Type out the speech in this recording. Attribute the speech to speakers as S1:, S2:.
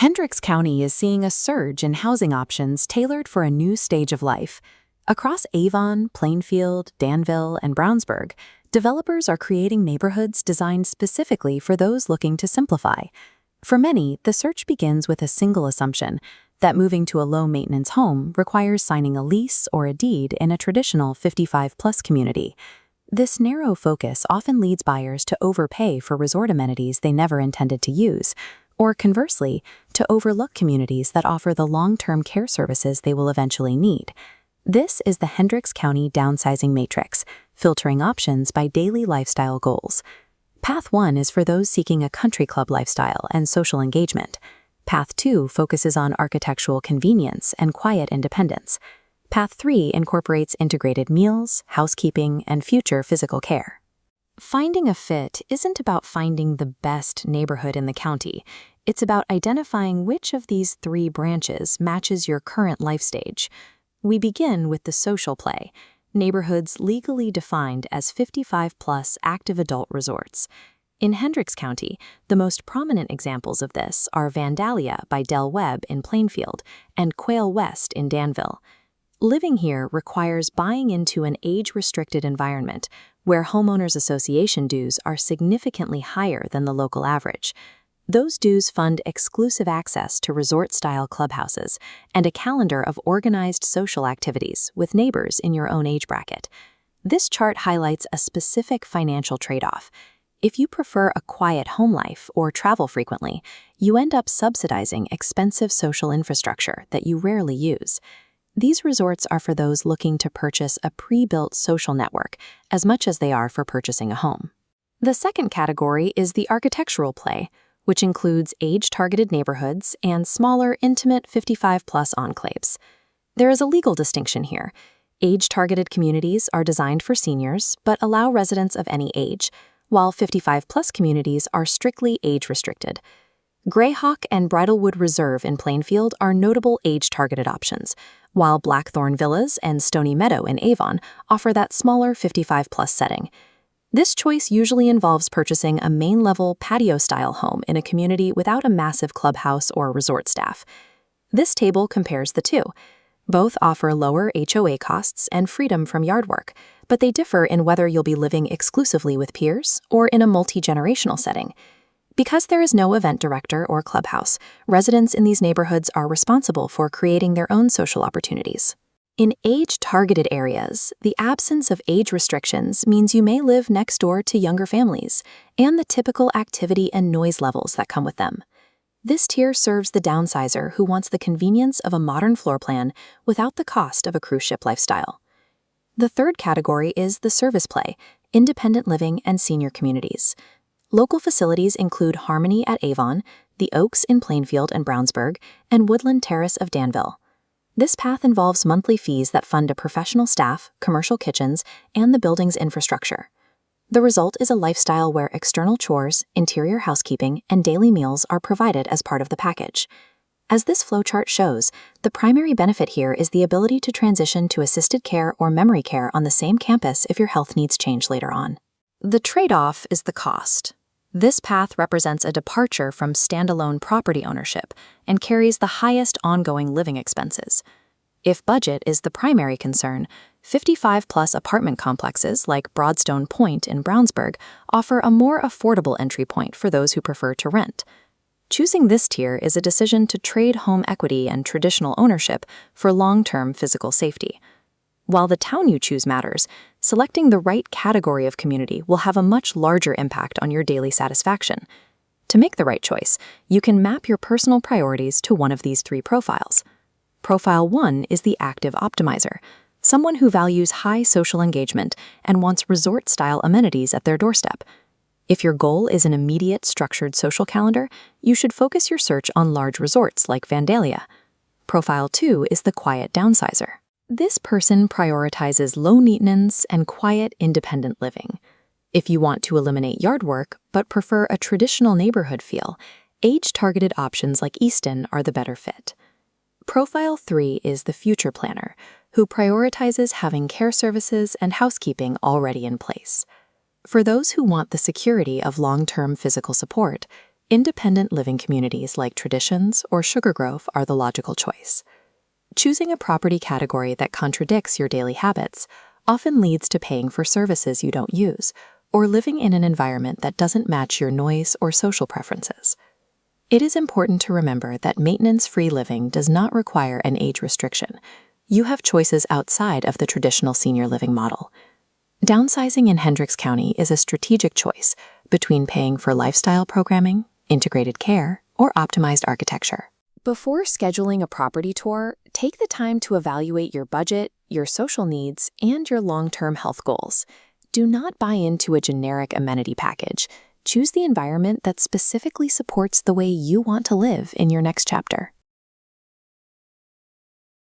S1: Hendricks County is seeing a surge in housing options tailored for a new stage of life. Across Avon, Plainfield, Danville, and Brownsburg, developers are creating neighborhoods designed specifically for those looking to simplify. For many, the search begins with a single assumption that moving to a low-maintenance home requires signing a lease or a deed in a traditional 55-plus community. This narrow focus often leads buyers to overpay for resort amenities they never intended to use, or conversely, to overlook communities that offer the long-term care services they will eventually need. This is the Hendricks County Downsizing Matrix, filtering options by daily lifestyle goals. Path 1 is for those seeking a country club lifestyle and social engagement. Path 2 focuses on architectural convenience and quiet independence. Path 3 incorporates integrated meals, housekeeping, and future physical care. Finding a fit isn't about finding the best neighborhood in the county. It's about identifying which of these three branches matches your current life stage. We begin with the social play, neighborhoods legally defined as 55-plus active adult resorts. In Hendricks County, the most prominent examples of this are Vandalia by Del Webb in Plainfield and Quail West in Danville. Living here requires buying into an age-restricted environment where homeowners association dues are significantly higher than the local average. Those dues fund exclusive access to resort-style clubhouses and a calendar of organized social activities with neighbors in your own age bracket. This chart highlights a specific financial trade-off. If you prefer a quiet home life or travel frequently, you end up subsidizing expensive social infrastructure that you rarely use. These resorts are for those looking to purchase a pre-built social network as much as they are for purchasing a home. The second category is the architectural play, which includes age-targeted neighborhoods and smaller, intimate 55-plus enclaves. There is a legal distinction here. Age-targeted communities are designed for seniors but allow residents of any age, while 55-plus communities are strictly age-restricted. Greyhawk and Bridlewood Reserve in Plainfield are notable age-targeted options, while Blackthorn Villas and Stony Meadow in Avon offer that smaller 55-plus setting. This choice usually involves purchasing a main-level patio-style home in a community without a massive clubhouse or resort staff. This table compares the two. Both offer lower HOA costs and freedom from yard work, but they differ in whether you'll be living exclusively with peers or in a multi-generational setting. Because there is no event director or clubhouse, residents in these neighborhoods are responsible for creating their own social opportunities. In age-targeted areas, the absence of age restrictions means you may live next door to younger families and the typical activity and noise levels that come with them. This tier serves the downsizer who wants the convenience of a modern floor plan without the cost of a cruise ship lifestyle. The third category is the service play, independent living and senior communities. Local facilities include Harmony at Avon, the Oaks in Plainfield and Brownsburg, and Woodland Terrace of Danville. This path involves monthly fees that fund a professional staff, commercial kitchens, and the building's infrastructure. The result is a lifestyle where external chores, interior housekeeping, and daily meals are provided as part of the package. As this flowchart shows, the primary benefit here is the ability to transition to assisted care or memory care on the same campus if your health needs change later on. The trade-off is the cost. This path represents a departure from standalone property ownership and carries the highest ongoing living expenses. If budget is the primary concern, 55-plus apartment complexes like Broadstone Point in Brownsburg offer a more affordable entry point for those who prefer to rent. Choosing this tier is a decision to trade home equity and traditional ownership for long-term physical safety. While the town you choose matters, selecting the right category of community will have a much larger impact on your daily satisfaction. To make the right choice, you can map your personal priorities to one of these three profiles. Profile 1 is the active optimizer, someone who values high social engagement and wants resort-style amenities at their doorstep. If your goal is an immediate structured social calendar, you should focus your search on large resorts like Vandalia. Profile 2 is the quiet downsizer. This person prioritizes low maintenance and quiet, independent living. If you want to eliminate yard work but prefer a traditional neighborhood feel, age-targeted options like Easton are the better fit. Profile 3 is the future planner, who prioritizes having care services and housekeeping already in place. For those who want the security of long-term physical support, Independent living communities like Traditions or Sugar Grove are the logical choice. Choosing a property category that contradicts your daily habits often leads to paying for services you don't use or living in an environment that doesn't match your noise or social preferences. It is important to remember that maintenance-free living does not require an age restriction. You have choices outside of the traditional senior living model. Downsizing in Hendricks County is a strategic choice between paying for lifestyle programming, integrated care, or optimized architecture. Before scheduling a property tour, take the time to evaluate your budget, your social needs, and your long-term health goals. Do not buy into a generic amenity package. Choose the environment that specifically supports the way you want to live in your next chapter.